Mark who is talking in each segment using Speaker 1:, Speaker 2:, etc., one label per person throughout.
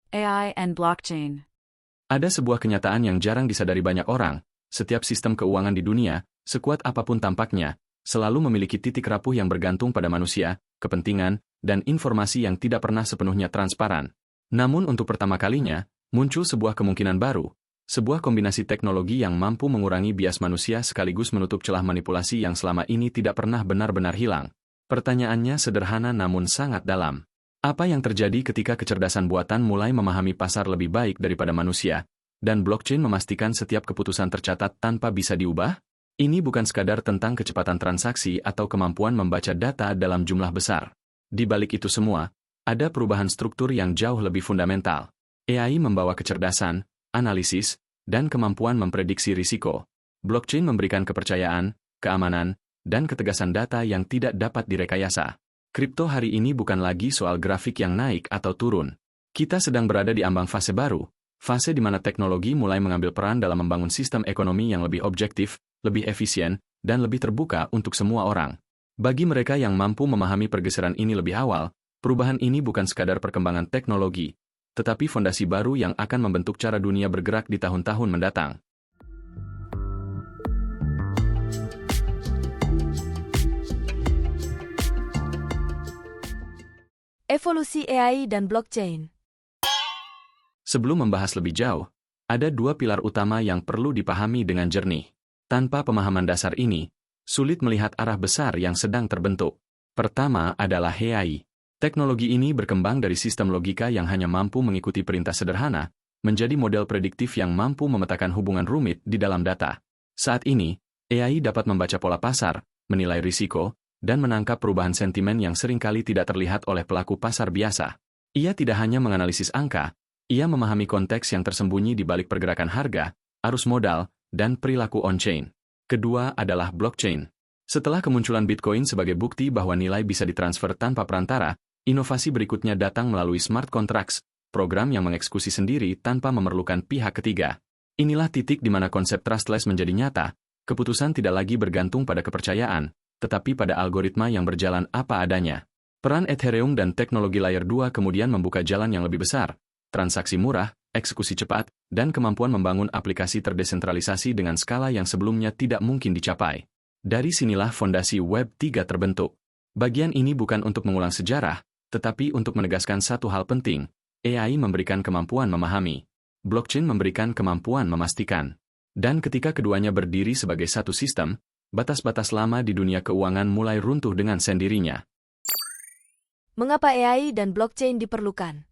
Speaker 1: AI and blockchain.
Speaker 2: Ada sebuah kenyataan yang jarang disadari banyak orang, setiap sistem keuangan di dunia, sekuat apapun tampaknya, selalu memiliki titik rapuh yang bergantung pada manusia, kepentingan, dan informasi yang tidak pernah sepenuhnya transparan. Namun untuk pertama kalinya, muncul sebuah kemungkinan baru, sebuah kombinasi teknologi yang mampu mengurangi bias manusia sekaligus menutup celah manipulasi yang selama ini tidak pernah benar-benar hilang. Pertanyaannya sederhana namun sangat dalam. Apa yang terjadi ketika kecerdasan buatan mulai memahami pasar lebih baik daripada manusia, dan blockchain memastikan setiap keputusan tercatat tanpa bisa diubah? Ini bukan sekadar tentang kecepatan transaksi atau kemampuan membaca data dalam jumlah besar. Di balik itu semua, ada perubahan struktur yang jauh lebih fundamental. AI membawa kecerdasan, analisis, dan kemampuan memprediksi risiko. Blockchain memberikan kepercayaan, keamanan, dan ketegasan data yang tidak dapat direkayasa. Kripto hari ini bukan lagi soal grafik yang naik atau turun. Kita sedang berada di ambang fase baru, fase di mana teknologi mulai mengambil peran dalam membangun sistem ekonomi yang lebih objektif, lebih efisien, dan lebih terbuka untuk semua orang. Bagi mereka yang mampu memahami pergeseran ini lebih awal, perubahan ini bukan sekadar perkembangan teknologi, tetapi fondasi baru yang akan membentuk cara dunia bergerak di tahun-tahun mendatang.
Speaker 3: Evolusi AI dan blockchain.
Speaker 2: Sebelum membahas lebih jauh, ada dua pilar utama yang perlu dipahami dengan jernih. Tanpa pemahaman dasar ini, sulit melihat arah besar yang sedang terbentuk. Pertama adalah AI. Teknologi ini berkembang dari sistem logika yang hanya mampu mengikuti perintah sederhana, menjadi model prediktif yang mampu memetakan hubungan rumit di dalam data. Saat ini, AI dapat membaca pola pasar, menilai risiko, dan menangkap perubahan sentimen yang seringkali tidak terlihat oleh pelaku pasar biasa. Ia tidak hanya menganalisis angka, ia memahami konteks yang tersembunyi di balik pergerakan harga, arus modal, dan perilaku on-chain. Kedua adalah blockchain. Setelah kemunculan Bitcoin sebagai bukti bahwa nilai bisa ditransfer tanpa perantara, inovasi berikutnya datang melalui smart contracts, program yang mengeksekusi sendiri tanpa memerlukan pihak ketiga. Inilah titik di mana konsep trustless menjadi nyata, keputusan tidak lagi bergantung pada kepercayaan, tetapi pada algoritma yang berjalan apa adanya. Peran Ethereum dan teknologi layer 2 kemudian membuka jalan yang lebih besar, transaksi murah, eksekusi cepat, dan kemampuan membangun aplikasi terdesentralisasi dengan skala yang sebelumnya tidak mungkin dicapai. Dari sinilah fondasi Web 3 terbentuk. Bagian ini bukan untuk mengulang sejarah, tetapi untuk menegaskan satu hal penting, AI memberikan kemampuan memahami. Blockchain memberikan kemampuan memastikan. Dan ketika keduanya berdiri sebagai satu sistem, batas-batas lama di dunia keuangan mulai runtuh dengan sendirinya.
Speaker 3: Mengapa AI dan blockchain diperlukan?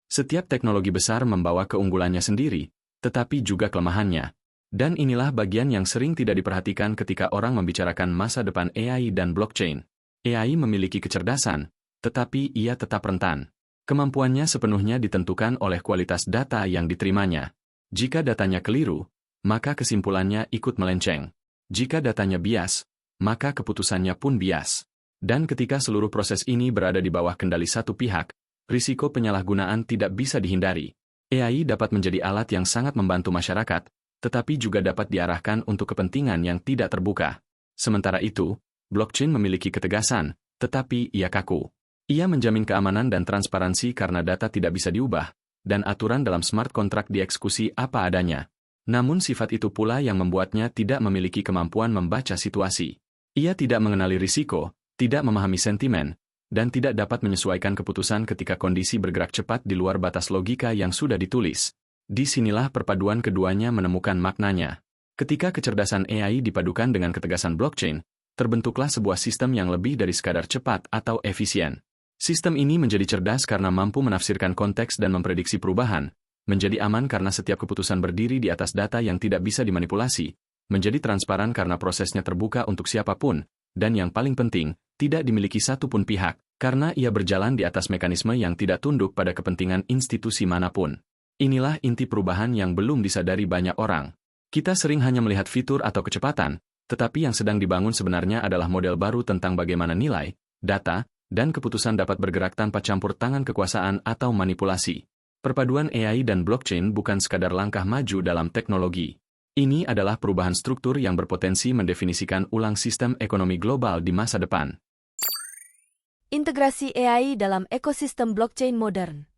Speaker 2: Setiap teknologi besar membawa keunggulannya sendiri, tetapi juga kelemahannya. Dan inilah bagian yang sering tidak diperhatikan ketika orang membicarakan masa depan AI dan blockchain. AI memiliki kecerdasan, tetapi ia tetap rentan. Kemampuannya sepenuhnya ditentukan oleh kualitas data yang diterimanya. Jika datanya keliru, maka kesimpulannya ikut melenceng. Jika datanya bias, maka keputusannya pun bias. Dan ketika seluruh proses ini berada di bawah kendali satu pihak, risiko penyalahgunaan tidak bisa dihindari. AI dapat menjadi alat yang sangat membantu masyarakat, tetapi juga dapat diarahkan untuk kepentingan yang tidak terbuka. Sementara itu, blockchain memiliki ketegasan, tetapi ia kaku. Ia menjamin keamanan dan transparansi karena data tidak bisa diubah, dan aturan dalam smart contract dieksekusi apa adanya. Namun sifat itu pula yang membuatnya tidak memiliki kemampuan membaca situasi. Ia tidak mengenali risiko, tidak memahami sentimen, dan tidak dapat menyesuaikan keputusan ketika kondisi bergerak cepat di luar batas logika yang sudah ditulis. Disinilah perpaduan keduanya menemukan maknanya. Ketika kecerdasan AI dipadukan dengan ketegasan blockchain, terbentuklah sebuah sistem yang lebih dari sekadar cepat atau efisien. Sistem ini menjadi cerdas karena mampu menafsirkan konteks dan memprediksi perubahan, menjadi aman karena setiap keputusan berdiri di atas data yang tidak bisa dimanipulasi, menjadi transparan karena prosesnya terbuka untuk siapapun, dan yang paling penting, tidak dimiliki satu pun pihak, karena ia berjalan di atas mekanisme yang tidak tunduk pada kepentingan institusi manapun. Inilah inti perubahan yang belum disadari banyak orang. Kita sering hanya melihat fitur atau kecepatan, tetapi yang sedang dibangun sebenarnya adalah model baru tentang bagaimana nilai, data, dan keputusan dapat bergerak tanpa campur tangan kekuasaan atau manipulasi. Perpaduan AI dan blockchain bukan sekadar langkah maju dalam teknologi. Ini adalah perubahan struktur yang berpotensi mendefinisikan ulang sistem ekonomi global di masa depan.
Speaker 3: Integrasi AI dalam ekosistem blockchain modern.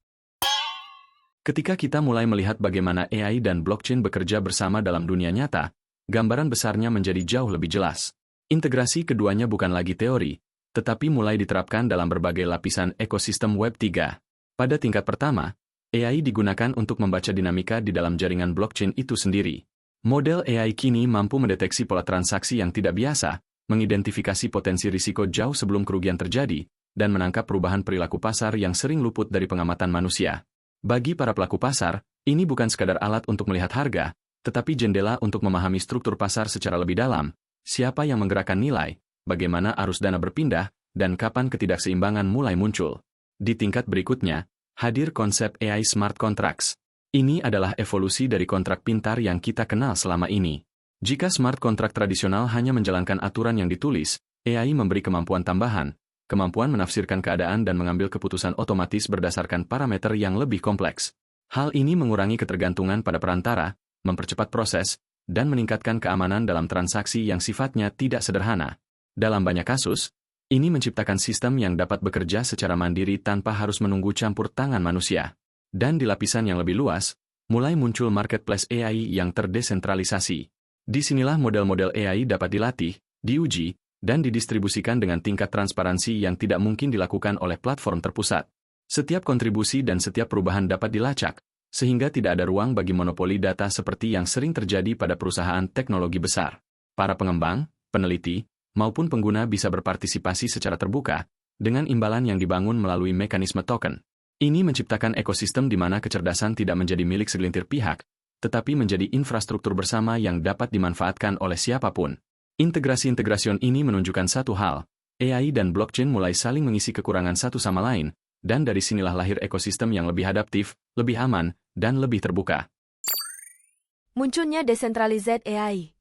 Speaker 2: Ketika kita mulai melihat bagaimana AI dan blockchain bekerja bersama dalam dunia nyata, gambaran besarnya menjadi jauh lebih jelas. Integrasi keduanya bukan lagi teori, tetapi mulai diterapkan dalam berbagai lapisan ekosistem Web3. Pada tingkat pertama, AI digunakan untuk membaca dinamika di dalam jaringan blockchain itu sendiri. Model AI kini mampu mendeteksi pola transaksi yang tidak biasa, mengidentifikasi potensi risiko jauh sebelum kerugian terjadi, dan menangkap perubahan perilaku pasar yang sering luput dari pengamatan manusia. Bagi para pelaku pasar, ini bukan sekadar alat untuk melihat harga, tetapi jendela untuk memahami struktur pasar secara lebih dalam, siapa yang menggerakkan nilai, bagaimana arus dana berpindah, dan kapan ketidakseimbangan mulai muncul. Di tingkat berikutnya, hadir konsep AI Smart Contracts. Ini adalah evolusi dari kontrak pintar yang kita kenal selama ini. Jika smart contract tradisional hanya menjalankan aturan yang ditulis, AI memberi kemampuan tambahan, kemampuan menafsirkan keadaan dan mengambil keputusan otomatis berdasarkan parameter yang lebih kompleks. Hal ini mengurangi ketergantungan pada perantara, mempercepat proses, dan meningkatkan keamanan dalam transaksi yang sifatnya tidak sederhana. Dalam banyak kasus, ini menciptakan sistem yang dapat bekerja secara mandiri tanpa harus menunggu campur tangan manusia. Dan di lapisan yang lebih luas, mulai muncul marketplace AI yang terdesentralisasi. Disinilah model-model AI dapat dilatih, diuji, dan didistribusikan dengan tingkat transparansi yang tidak mungkin dilakukan oleh platform terpusat. Setiap kontribusi dan setiap perubahan dapat dilacak, sehingga tidak ada ruang bagi monopoli data seperti yang sering terjadi pada perusahaan teknologi besar. Para pengembang, peneliti, maupun pengguna bisa berpartisipasi secara terbuka, dengan imbalan yang dibangun melalui mekanisme token. Ini menciptakan ekosistem di mana kecerdasan tidak menjadi milik segelintir pihak, tetapi menjadi infrastruktur bersama yang dapat dimanfaatkan oleh siapapun. Integrasi-integrasi ini menunjukkan satu hal, AI dan blockchain mulai saling mengisi kekurangan satu sama lain, dan dari sinilah lahir ekosistem yang lebih adaptif, lebih aman, dan lebih terbuka.
Speaker 3: Munculnya decentralized AI.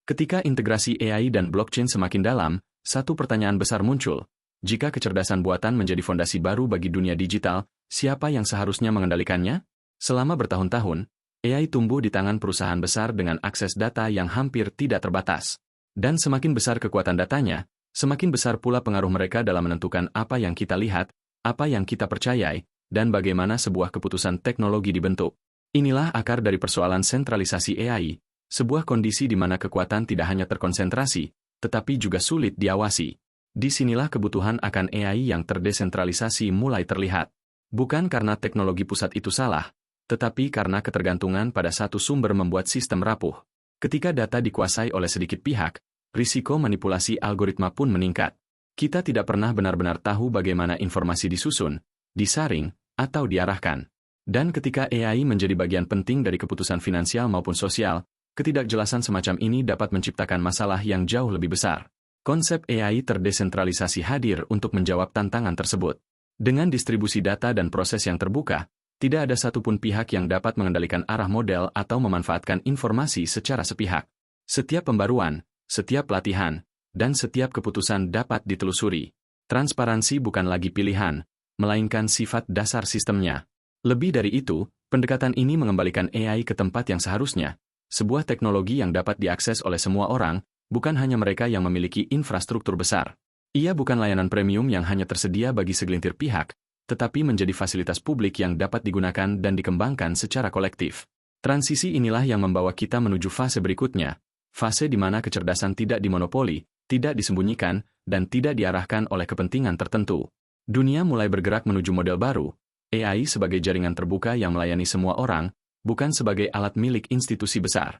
Speaker 2: Ketika integrasi AI dan blockchain semakin dalam, satu pertanyaan besar muncul. Jika kecerdasan buatan menjadi fondasi baru bagi dunia digital, siapa yang seharusnya mengendalikannya? Selama bertahun-tahun, AI tumbuh di tangan perusahaan besar dengan akses data yang hampir tidak terbatas. Dan semakin besar kekuatan datanya, semakin besar pula pengaruh mereka dalam menentukan apa yang kita lihat, apa yang kita percayai, dan bagaimana sebuah keputusan teknologi dibentuk. Inilah akar dari persoalan sentralisasi AI, sebuah kondisi di mana kekuatan tidak hanya terkonsentrasi, tetapi juga sulit diawasi. Disinilah kebutuhan akan AI yang terdesentralisasi mulai terlihat. Bukan karena teknologi pusat itu salah, tetapi karena ketergantungan pada satu sumber membuat sistem rapuh. Ketika data dikuasai oleh sedikit pihak, risiko manipulasi algoritma pun meningkat. Kita tidak pernah benar-benar tahu bagaimana informasi disusun, disaring, atau diarahkan. Dan ketika AI menjadi bagian penting dari keputusan finansial maupun sosial, ketidakjelasan semacam ini dapat menciptakan masalah yang jauh lebih besar. Konsep AI terdesentralisasi hadir untuk menjawab tantangan tersebut. Dengan distribusi data dan proses yang terbuka, tidak ada satupun pihak yang dapat mengendalikan arah model atau memanfaatkan informasi secara sepihak. Setiap pembaruan, setiap pelatihan, dan setiap keputusan dapat ditelusuri. Transparansi bukan lagi pilihan, melainkan sifat dasar sistemnya. Lebih dari itu, pendekatan ini mengembalikan AI ke tempat yang seharusnya, sebuah teknologi yang dapat diakses oleh semua orang, bukan hanya mereka yang memiliki infrastruktur besar. Ia bukan layanan premium yang hanya tersedia bagi segelintir pihak, tetapi menjadi fasilitas publik yang dapat digunakan dan dikembangkan secara kolektif. Transisi inilah yang membawa kita menuju fase berikutnya, fase di mana kecerdasan tidak dimonopoli, tidak disembunyikan, dan tidak diarahkan oleh kepentingan tertentu. Dunia mulai bergerak menuju model baru, AI sebagai jaringan terbuka yang melayani semua orang, bukan sebagai alat milik institusi besar.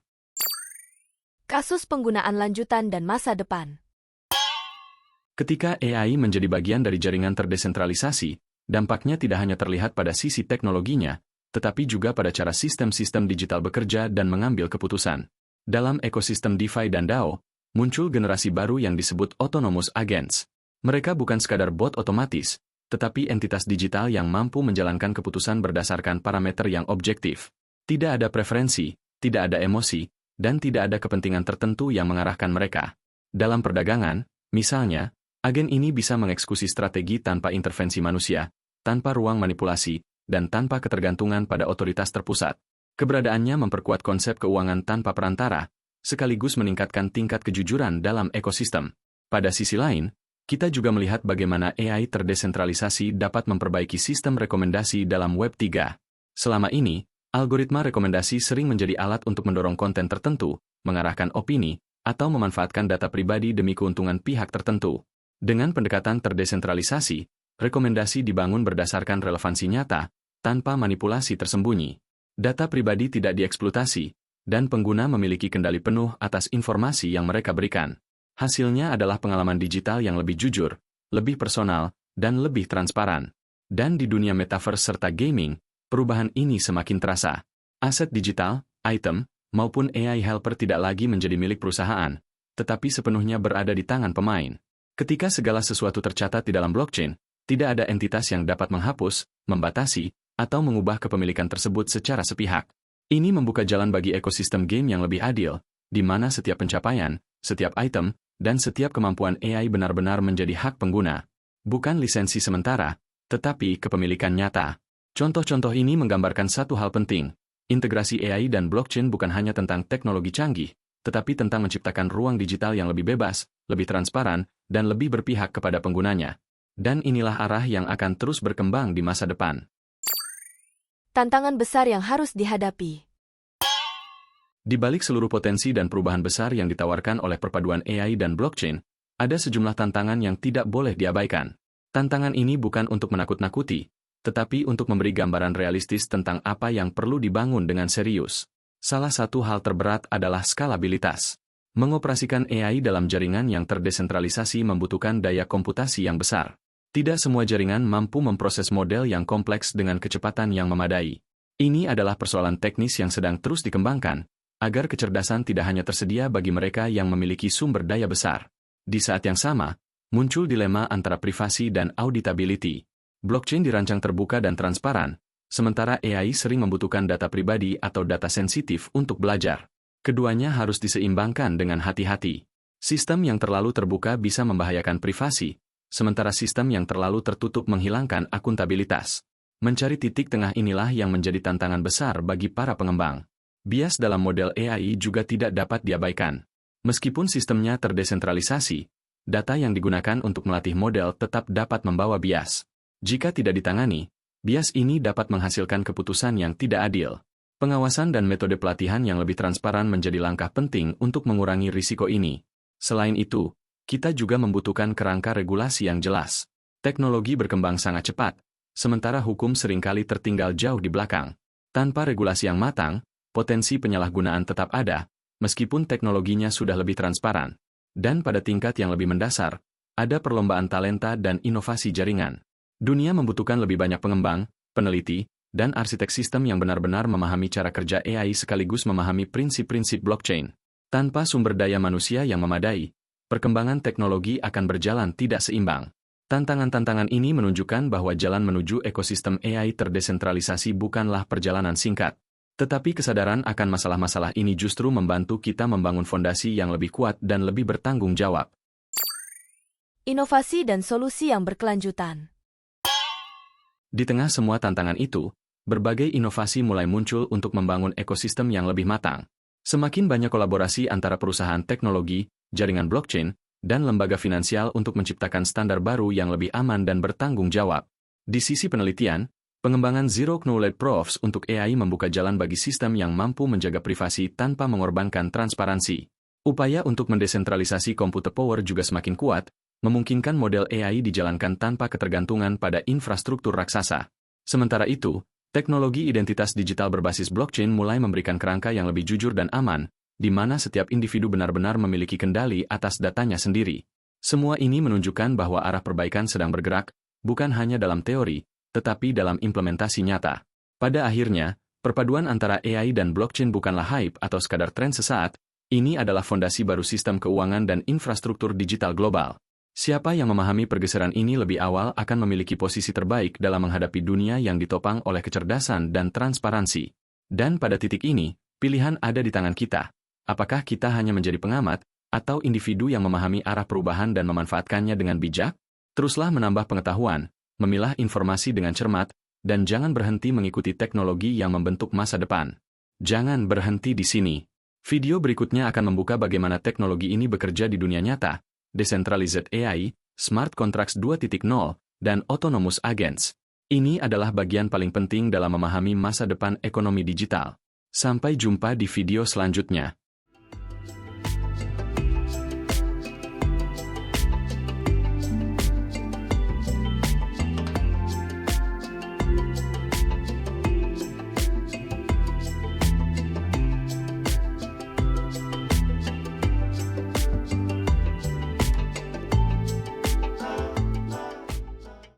Speaker 3: Kasus penggunaan lanjutan dan masa depan.
Speaker 2: Ketika AI menjadi bagian dari jaringan terdesentralisasi, dampaknya tidak hanya terlihat pada sisi teknologinya, tetapi juga pada cara sistem-sistem digital bekerja dan mengambil keputusan. Dalam ekosistem DeFi dan DAO, muncul generasi baru yang disebut autonomous agents. Mereka bukan sekadar bot otomatis, tetapi entitas digital yang mampu menjalankan keputusan berdasarkan parameter yang objektif. Tidak ada preferensi, tidak ada emosi, dan tidak ada kepentingan tertentu yang mengarahkan mereka. Dalam perdagangan, misalnya, agen ini bisa mengeksekusi strategi tanpa intervensi manusia, tanpa ruang manipulasi, dan tanpa ketergantungan pada otoritas terpusat. Keberadaannya memperkuat konsep keuangan tanpa perantara, sekaligus meningkatkan tingkat kejujuran dalam ekosistem. Pada sisi lain, Kita juga melihat bagaimana AI terdesentralisasi dapat memperbaiki sistem rekomendasi dalam Web 3. Selama ini, algoritma rekomendasi sering menjadi alat untuk mendorong konten tertentu, mengarahkan opini, atau memanfaatkan data pribadi demi keuntungan pihak tertentu. Dengan pendekatan terdesentralisasi, rekomendasi dibangun berdasarkan relevansi nyata, tanpa manipulasi tersembunyi. Data pribadi tidak dieksploitasi, dan pengguna memiliki kendali penuh atas informasi yang mereka berikan. Hasilnya adalah pengalaman digital yang lebih jujur, lebih personal, dan lebih transparan. Dan di dunia metaverse serta gaming, perubahan ini semakin terasa. Aset digital, item, maupun AI helper tidak lagi menjadi milik perusahaan, tetapi sepenuhnya berada di tangan pemain. Ketika segala sesuatu tercatat di dalam blockchain, tidak ada entitas yang dapat menghapus, membatasi, atau mengubah kepemilikan tersebut secara sepihak. Ini membuka jalan bagi ekosistem game yang lebih adil, di mana setiap pencapaian, setiap item, dan setiap kemampuan AI benar-benar menjadi hak pengguna. Bukan lisensi sementara, tetapi kepemilikan nyata. Contoh-contoh ini menggambarkan satu hal penting. Integrasi AI dan blockchain bukan hanya tentang teknologi canggih, tetapi tentang menciptakan ruang digital yang lebih bebas, lebih transparan, dan lebih berpihak kepada penggunanya. Dan inilah arah yang akan terus berkembang di masa depan.
Speaker 3: Tantangan besar yang harus dihadapi.
Speaker 2: Di balik seluruh potensi dan perubahan besar yang ditawarkan oleh perpaduan AI dan blockchain, ada sejumlah tantangan yang tidak boleh diabaikan. Tantangan ini bukan untuk menakut-nakuti, tetapi untuk memberi gambaran realistis tentang apa yang perlu dibangun dengan serius. Salah satu hal terberat adalah skalabilitas. Mengoperasikan AI dalam jaringan yang terdesentralisasi membutuhkan daya komputasi yang besar. Tidak semua jaringan mampu memproses model yang kompleks dengan kecepatan yang memadai. Ini adalah persoalan teknis yang sedang terus dikembangkan, agar kecerdasan tidak hanya tersedia bagi mereka yang memiliki sumber daya besar. Di saat yang sama, muncul dilema antara privasi dan auditability. Blockchain dirancang terbuka dan transparan, sementara AI sering membutuhkan data pribadi atau data sensitif untuk belajar. Keduanya harus diseimbangkan dengan hati-hati. Sistem yang terlalu terbuka bisa membahayakan privasi, sementara sistem yang terlalu tertutup menghilangkan akuntabilitas. Mencari titik tengah inilah yang menjadi tantangan besar bagi para pengembang. Bias dalam model AI juga tidak dapat diabaikan. Meskipun sistemnya terdesentralisasi, data yang digunakan untuk melatih model tetap dapat membawa bias. Jika tidak ditangani, bias ini dapat menghasilkan keputusan yang tidak adil. Pengawasan dan metode pelatihan yang lebih transparan menjadi langkah penting untuk mengurangi risiko ini. Selain itu, kita juga membutuhkan kerangka regulasi yang jelas. Teknologi berkembang sangat cepat, sementara hukum seringkali tertinggal jauh di belakang. Tanpa regulasi yang matang, potensi penyalahgunaan tetap ada, meskipun teknologinya sudah lebih transparan. Dan pada tingkat yang lebih mendasar, ada perlombaan talenta dan inovasi jaringan. Dunia membutuhkan lebih banyak pengembang, peneliti, dan arsitek sistem yang benar-benar memahami cara kerja AI sekaligus memahami prinsip-prinsip blockchain. Tanpa sumber daya manusia yang memadai, perkembangan teknologi akan berjalan tidak seimbang. Tantangan-tantangan ini menunjukkan bahwa jalan menuju ekosistem AI terdesentralisasi bukanlah perjalanan singkat. Tetapi kesadaran akan masalah-masalah ini justru membantu kita membangun fondasi yang lebih kuat dan lebih bertanggung jawab.
Speaker 3: Inovasi dan solusi yang berkelanjutan.
Speaker 2: Di tengah semua tantangan itu, berbagai inovasi mulai muncul untuk membangun ekosistem yang lebih matang. Semakin banyak kolaborasi antara perusahaan teknologi, jaringan blockchain, dan lembaga finansial untuk menciptakan standar baru yang lebih aman dan bertanggung jawab. Di sisi penelitian, pengembangan zero-knowledge proofs untuk AI membuka jalan bagi sistem yang mampu menjaga privasi tanpa mengorbankan transparansi. Upaya untuk mendesentralisasi komputer power juga semakin kuat, memungkinkan model AI dijalankan tanpa ketergantungan pada infrastruktur raksasa. Sementara itu, teknologi identitas digital berbasis blockchain mulai memberikan kerangka yang lebih jujur dan aman, di mana setiap individu benar-benar memiliki kendali atas datanya sendiri. Semua ini menunjukkan bahwa arah perbaikan sedang bergerak, bukan hanya dalam teori, tetapi dalam implementasi nyata. Pada akhirnya, perpaduan antara AI dan blockchain bukanlah hype atau sekadar tren sesaat, ini adalah fondasi baru sistem keuangan dan infrastruktur digital global. Siapa yang memahami pergeseran ini lebih awal akan memiliki posisi terbaik dalam menghadapi dunia yang ditopang oleh kecerdasan dan transparansi. Dan pada titik ini, pilihan ada di tangan kita. Apakah kita hanya menjadi pengamat, atau individu yang memahami arah perubahan dan memanfaatkannya dengan bijak? Teruslah menambah pengetahuan, memilah informasi dengan cermat, dan jangan berhenti mengikuti teknologi yang membentuk masa depan. Jangan berhenti di sini. Video berikutnya akan membuka bagaimana teknologi ini bekerja di dunia nyata, decentralized AI, Smart Contracts 2.0, dan Autonomous Agents. Ini adalah bagian paling penting dalam memahami masa depan ekonomi digital. Sampai jumpa di video selanjutnya.